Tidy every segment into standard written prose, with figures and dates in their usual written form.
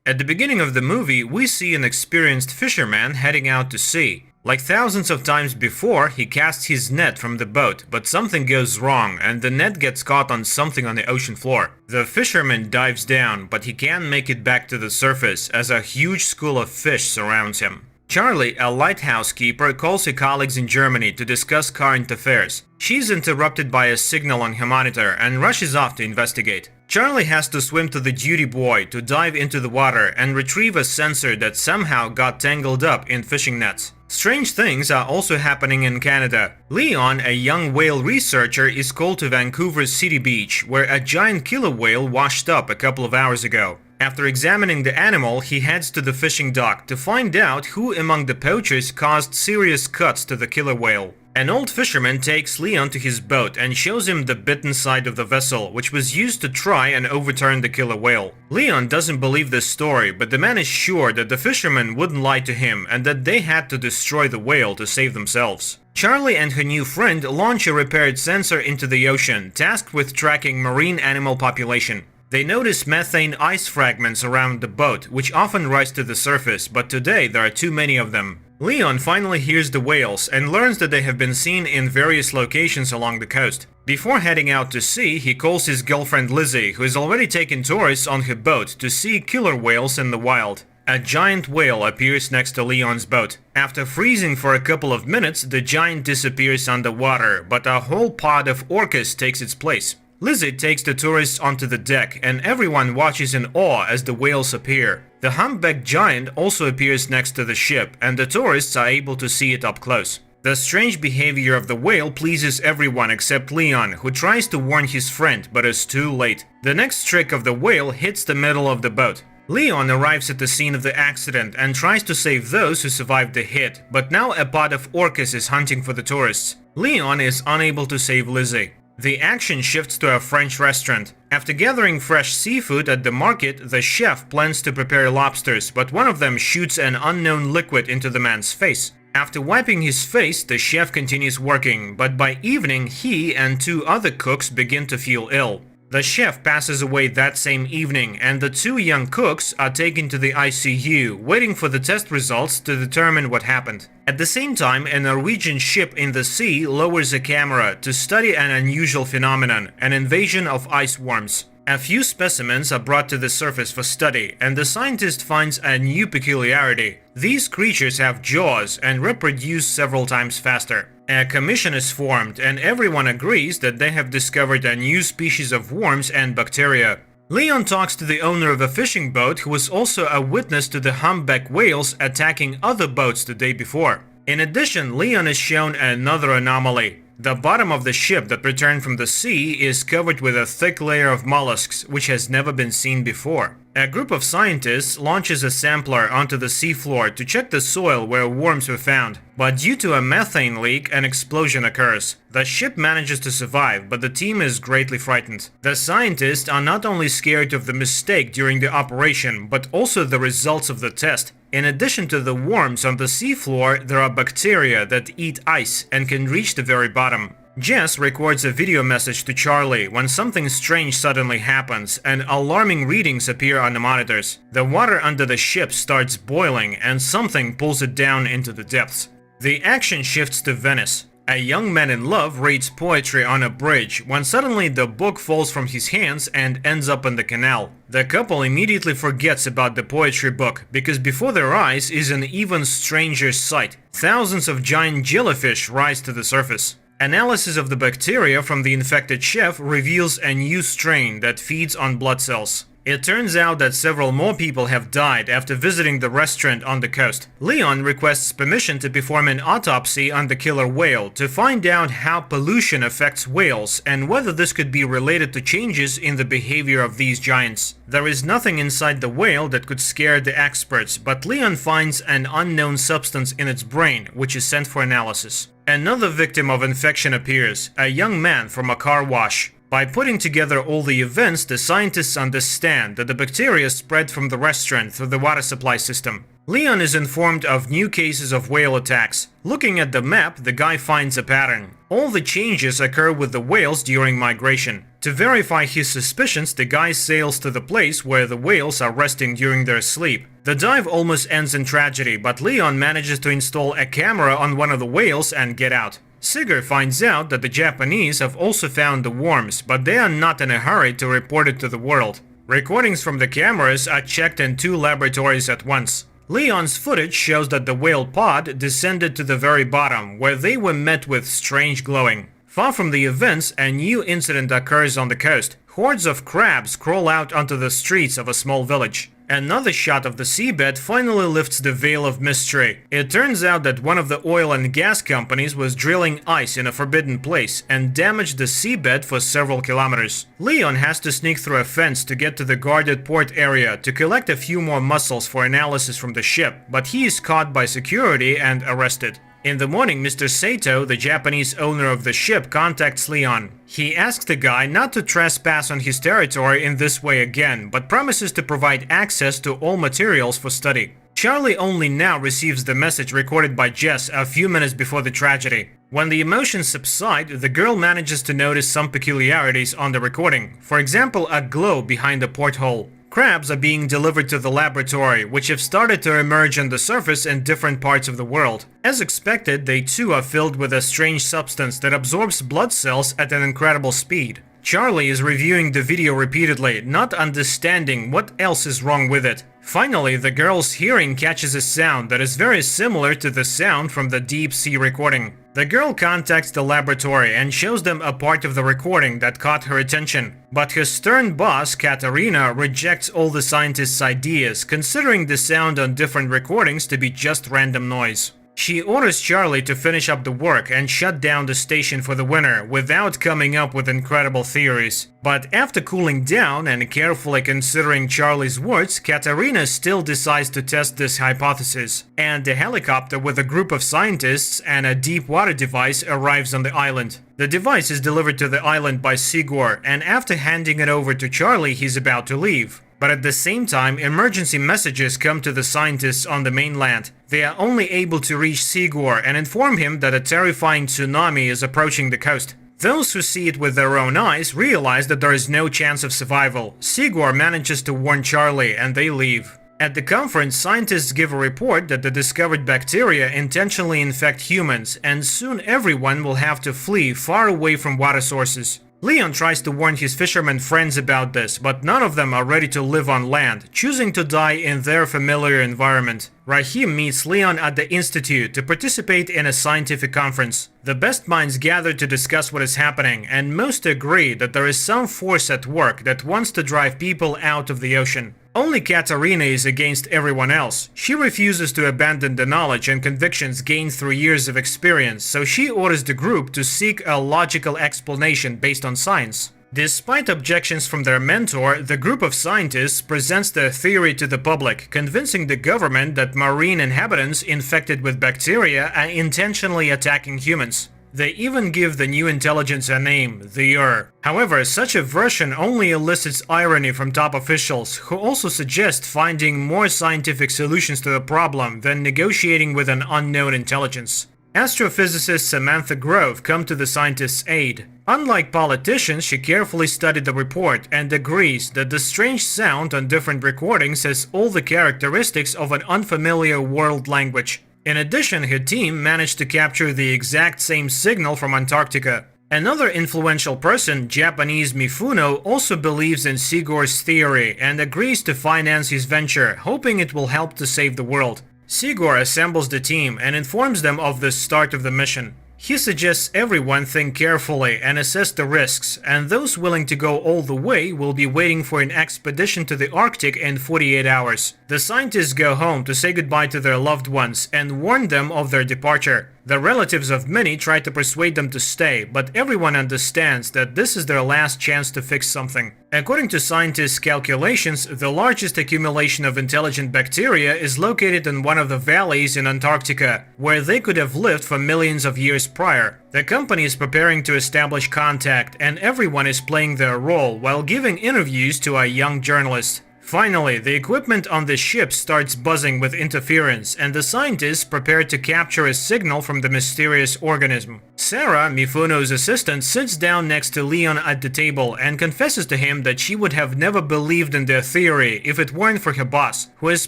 At the beginning of the movie, we see an experienced fisherman heading out to sea. Like thousands of times before, he casts his net from the boat, but something goes wrong and the net gets caught on something on the ocean floor. The fisherman dives down, but he can't make it back to the surface as a huge school of fish surrounds him. Charlie, a lighthouse keeper, calls her colleagues in Germany to discuss current affairs. She's interrupted by a signal on her monitor and rushes off to investigate. Charlie has to swim to the duty buoy to dive into the water and retrieve a sensor that somehow got tangled up in fishing nets. Strange things are also happening in Canada. Leon, a young whale researcher, is called to Vancouver's City Beach, where a giant killer whale washed up a couple of hours ago. After examining the animal, he heads to the fishing dock to find out who among the poachers caused serious cuts to the killer whale. An old fisherman takes Leon to his boat and shows him the bitten side of the vessel, which was used to try and overturn the killer whale. Leon doesn't believe this story, but the man is sure that the fisherman wouldn't lie to him and that they had to destroy the whale to save themselves. Charlie and her new friend launch a repaired sensor into the ocean, tasked with tracking marine animal population. They notice methane ice fragments around the boat, which often rise to the surface, but today there are too many of them. Leon finally hears the whales and learns that they have been seen in various locations along the coast. Before heading out to sea, he calls his girlfriend Lizzie, who has already taken tourists on her boat to see killer whales in the wild. A giant whale appears next to Leon's boat. After freezing for a couple of minutes, the giant disappears underwater, but a whole pod of orcas takes its place. Lizzie takes the tourists onto the deck, and everyone watches in awe as the whales appear. The humpback giant also appears next to the ship, and the tourists are able to see it up close. The strange behavior of the whale pleases everyone except Leon, who tries to warn his friend but is too late. The next trick of the whale hits the middle of the boat. Leon arrives at the scene of the accident and tries to save those who survived the hit, but now a pod of orcas is hunting for the tourists. Leon is unable to save Lizzie. The action shifts to a French restaurant. After gathering fresh seafood at the market, the chef plans to prepare lobsters, but one of them shoots an unknown liquid into the man's face. After wiping his face, the chef continues working, but by evening he and two other cooks begin to feel ill. The chef passes away that same evening, and the two young cooks are taken to the ICU, waiting for the test results to determine what happened. At the same time, a Norwegian ship in the sea lowers a camera to study an unusual phenomenon, an invasion of ice worms. A few specimens are brought to the surface for study, and the scientist finds a new peculiarity. These creatures have jaws and reproduce several times faster. A commission is formed, and everyone agrees that they have discovered a new species of worms and bacteria. Leon talks to the owner of a fishing boat, who was also a witness to the humpback whales attacking other boats the day before. In addition, Leon is shown another anomaly. The bottom of the ship that returned from the sea is covered with a thick layer of mollusks, which has never been seen before. A group of scientists launches a sampler onto the seafloor to check the soil where worms were found, but due to a methane leak, an explosion occurs. The ship manages to survive, but the team is greatly frightened. The scientists are not only scared of the mistake during the operation, but also the results of the test. In addition to the worms on the seafloor, there are bacteria that eat ice and can reach the very bottom. Jess records a video message to Charlie when something strange suddenly happens and alarming readings appear on the monitors. The water under the ship starts boiling and something pulls it down into the depths. The action shifts to Venice. A young man in love reads poetry on a bridge when suddenly the book falls from his hands and ends up in the canal. The couple immediately forgets about the poetry book because before their eyes is an even stranger sight. Thousands of giant jellyfish rise to the surface. Analysis of the bacteria from the infected chef reveals a new strain that feeds on blood cells. It turns out that several more people have died after visiting the restaurant on the coast. Leon requests permission to perform an autopsy on the killer whale to find out how pollution affects whales and whether this could be related to changes in the behavior of these giants. There is nothing inside the whale that could scare the experts, but Leon finds an unknown substance in its brain, which is sent for analysis. Another victim of infection appears, a young man from a car wash. By putting together all the events, the scientists understand that the bacteria spread from the restaurant through the water supply system. Leon is informed of new cases of whale attacks. Looking at the map, the guy finds a pattern. All the changes occur with the whales during migration. To verify his suspicions, the guy sails to the place where the whales are resting during their sleep. The dive almost ends in tragedy, but Leon manages to install a camera on one of the whales and get out. Sigur finds out that the Japanese have also found the worms, but they are not in a hurry to report it to the world. Recordings from the cameras are checked in 2 laboratories at once. Leon's footage shows that the whale pod descended to the very bottom, where they were met with strange glowing. Far from the events, a new incident occurs on the coast. Hordes of crabs crawl out onto the streets of a small village. Another shot of the seabed finally lifts the veil of mystery. It turns out that one of the oil and gas companies was drilling ice in a forbidden place and damaged the seabed for several kilometers. Leon has to sneak through a fence to get to the guarded port area to collect a few more mussels for analysis from the ship, but he is caught by security and arrested. In the morning, Mr. Sato, the Japanese owner of the ship, contacts Leon. He asks the guy not to trespass on his territory in this way again, but promises to provide access to all materials for study. Charlie only now receives the message recorded by Jess a few minutes before the tragedy. When the emotions subside, the girl manages to notice some peculiarities on the recording. For example, a glow behind the porthole. Crabs are being delivered to the laboratory, which have started to emerge on the surface in different parts of the world. As expected, they too are filled with a strange substance that absorbs blood cells at an incredible speed. Charlie is reviewing the video repeatedly, not understanding what else is wrong with it. Finally, the girl's hearing catches a sound that is very similar to the sound from the deep sea recording. The girl contacts the laboratory and shows them a part of the recording that caught her attention. But her stern boss, Katarina, rejects all the scientists' ideas, considering the sound on different recordings to be just random noise. She orders Charlie to finish up the work and shut down the station for the winter without coming up with incredible theories. But after cooling down and carefully considering Charlie's words, Katarina still decides to test this hypothesis. And a helicopter with a group of scientists and a deep water device arrives on the island. The device is delivered to the island by Sigur, and after handing it over to Charlie, he's about to leave. But at the same time, emergency messages come to the scientists on the mainland. They are only able to reach Sigur and inform him that a terrifying tsunami is approaching the coast. Those who see it with their own eyes realize that there is no chance of survival. Sigur manages to warn Charlie and they leave. At the conference, scientists give a report that the discovered bacteria intentionally infect humans, and soon everyone will have to flee far away from water sources. Leon tries to warn his fishermen friends about this, but none of them are ready to live on land, choosing to die in their familiar environment. Rahim meets Leon at the Institute to participate in a scientific conference. The best minds gather to discuss what is happening, and most agree that there is some force at work that wants to drive people out of the ocean. Only Katarina is against everyone else. She refuses to abandon the knowledge and convictions gained through years of experience, so she orders the group to seek a logical explanation based on science. Despite objections from their mentor, the group of scientists presents their theory to the public, convincing the government that marine inhabitants infected with bacteria are intentionally attacking humans. They even give the new intelligence a name, the However, such a version only elicits irony from top officials, who also suggest finding more scientific solutions to the problem than negotiating with an unknown intelligence. Astrophysicist Samantha Grove comes to the scientists' aid. Unlike politicians, she carefully studied the report and agrees that the strange sound on different recordings has all the characteristics of an unfamiliar world language. In addition, her team managed to capture the exact same signal from Antarctica. Another influential person, Japanese Mifuno, also believes in Sigur's theory and agrees to finance his venture, hoping it will help to save the world. Sigur assembles the team and informs them of the start of the mission. He suggests everyone think carefully and assess the risks, and those willing to go all the way will be waiting for an expedition to the Arctic in 48 hours. The scientists go home to say goodbye to their loved ones and warn them of their departure. The relatives of many try to persuade them to stay, but everyone understands that this is their last chance to fix something. According to scientists' calculations, the largest accumulation of intelligent bacteria is located in one of the valleys in Antarctica, where they could have lived for millions of years prior. The company is preparing to establish contact, and everyone is playing their role while giving interviews to a young journalist. Finally, the equipment on the ship starts buzzing with interference, and the scientists prepare to capture a signal from the mysterious organism. Sarah, Mifuno's assistant, sits down next to Leon at the table and confesses to him that she would have never believed in their theory if it weren't for her boss, who has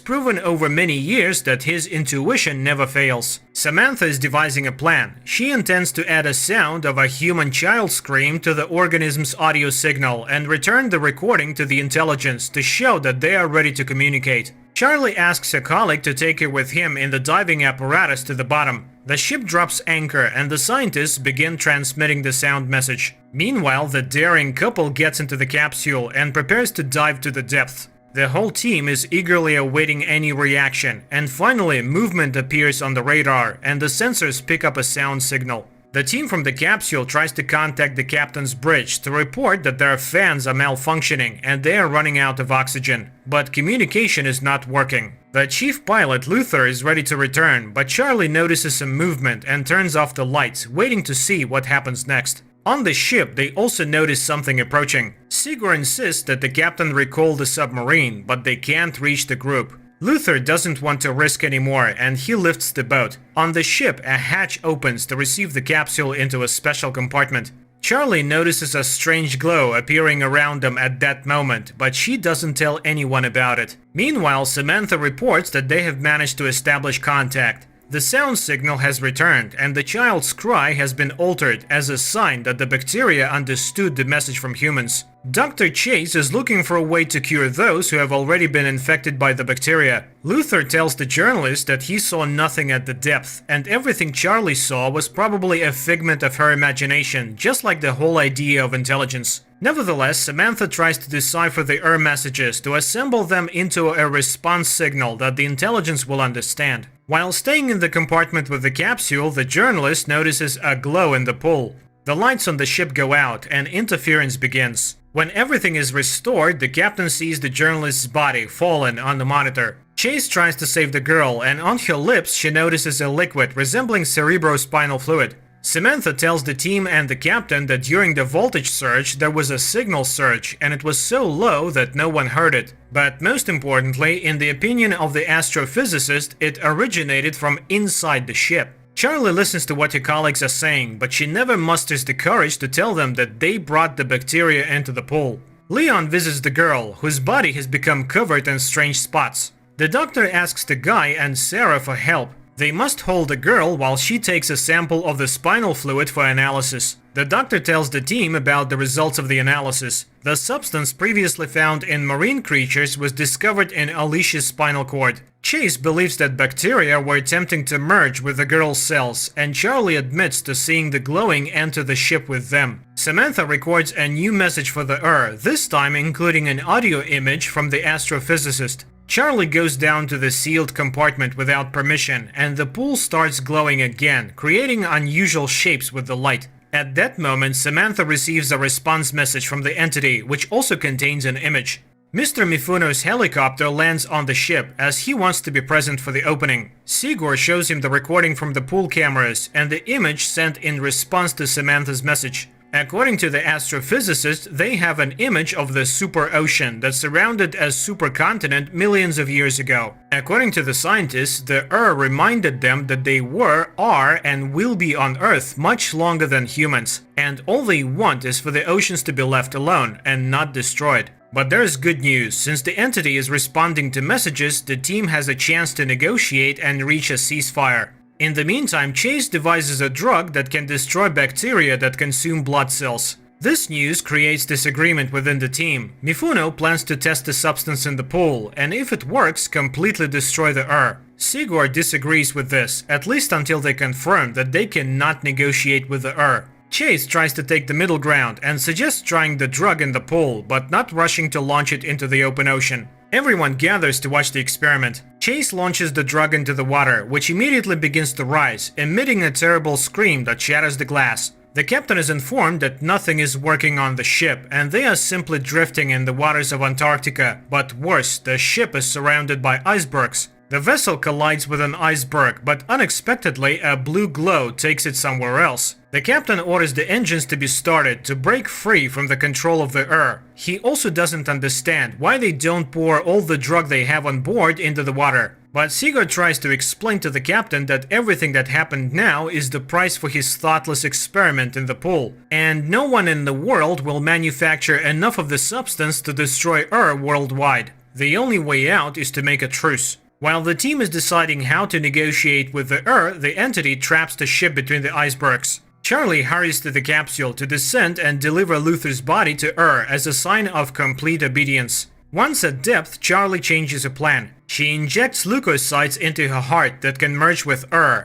proven over many years that his intuition never fails. Samantha is devising a plan. She intends to add a sound of a human child scream to the organism's audio signal and return the recording to the intelligence to show that they are ready to communicate. Charlie asks a colleague to take her with him in the diving apparatus to the bottom. The ship drops anchor and the scientists begin transmitting the sound message. Meanwhile, the daring couple gets into the capsule and prepares to dive to the depths. The whole team is eagerly awaiting any reaction, and finally movement appears on the radar and the sensors pick up a sound signal. The team from the capsule tries to contact the captain's bridge to report that their fans are malfunctioning and they are running out of oxygen, but communication is not working. The chief pilot, Luther, is ready to return, but Charlie notices some movement and turns off the lights, waiting to see what happens next. On the ship, they also notice something approaching. Sigur insists that the captain recall the submarine, but they can't reach the group. Luther doesn't want to risk anymore and he lifts the boat. On the ship, a hatch opens to receive the capsule into a special compartment. Charlie notices a strange glow appearing around them at that moment, but she doesn't tell anyone about it. Meanwhile, Samantha reports that they have managed to establish contact. The sound signal has returned, and the child's cry has been altered as a sign that the bacteria understood the message from humans. Dr. Chase is looking for a way to cure those who have already been infected by the bacteria. Luther tells the journalist that he saw nothing at the depth, and everything Charlie saw was probably a figment of her imagination, just like the whole idea of intelligence. Nevertheless, Samantha tries to decipher the messages to assemble them into a response signal that the intelligence will understand. While staying in the compartment with the capsule, the journalist notices a glow in the pool. The lights on the ship go out and interference begins. When everything is restored, the captain sees the journalist's body fallen on the monitor. Chase tries to save the girl, and on her lips she notices a liquid resembling cerebrospinal fluid. Samantha tells the team and the captain that during the voltage surge there was a signal surge and it was so low that no one heard it. But most importantly, in the opinion of the astrophysicist, it originated from inside the ship. Charlie listens to what her colleagues are saying, but she never musters the courage to tell them that they brought the bacteria into the pool. Leon visits the girl, whose body has become covered in strange spots. The doctor asks the guy and Sarah for help. They must hold the girl while she takes a sample of the spinal fluid for analysis. The doctor tells the team about the results of the analysis. The substance previously found in marine creatures was discovered in Alicia's spinal cord. Chase believes that bacteria were attempting to merge with the girl's cells, and Charlie admits to seeing the glowing enter the ship with them. Samantha records a new message for the this time including an audio image from the astrophysicist. Charlie goes down to the sealed compartment without permission, and the pool starts glowing again, creating unusual shapes with the light. At that moment, Samantha receives a response message from the entity, which also contains an image. Mr. Mifuno's helicopter lands on the ship, as he wants to be present for the opening. Sigur shows him the recording from the pool cameras, and the image sent in response to Samantha's message. According to the astrophysicist, they have an image of the super ocean that surrounded a supercontinent millions of years ago. According to the scientists, the reminded them that they were, are, and will be on Earth much longer than humans, and all they want is for the oceans to be left alone and not destroyed. But there's good news. Since the entity is responding to messages, the team has a chance to negotiate and reach a ceasefire. In the meantime, Chase devises a drug that can destroy bacteria that consume blood cells. This news creates disagreement within the team. Mifuno plans to test the substance in the pool, and if it works, completely destroy the Sigur disagrees with this, at least until they confirm that they cannot negotiate with the Chase tries to take the middle ground and suggests trying the drug in the pool, but not rushing to launch it into the open ocean. Everyone gathers to watch the experiment. Chase launches the drug into the water, which immediately begins to rise, emitting a terrible scream that shatters the glass. The captain is informed that nothing is working on the ship, and they are simply drifting in the waters of Antarctica, but worse, the ship is surrounded by icebergs. The vessel collides with an iceberg, but unexpectedly a blue glow takes it somewhere else. The captain orders the engines to be started to break free from the control of the He also doesn't understand why they don't pour all the drug they have on board into the water. But Sigur tries to explain to the captain that everything that happened now is the price for his thoughtless experiment in the pool, and no one in the world will manufacture enough of the substance to destroy worldwide. The only way out is to make a truce. While the team is deciding how to negotiate with the entity traps the ship between the icebergs. Charlie hurries to the capsule to descend and deliver Luther's body to as a sign of complete obedience. Once at depth, Charlie changes her plan. She injects leukocytes into her heart that can merge with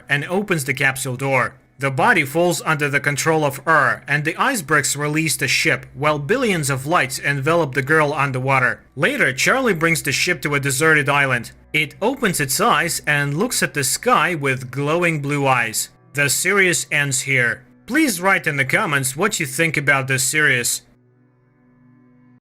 and opens the capsule door. The body falls under the control of and the icebergs release the ship, while billions of lights envelop the girl underwater. Later, Charlie brings the ship to a deserted island. It opens its eyes and looks at the sky with glowing blue eyes. The series ends here. Please write in the comments what you think about this series.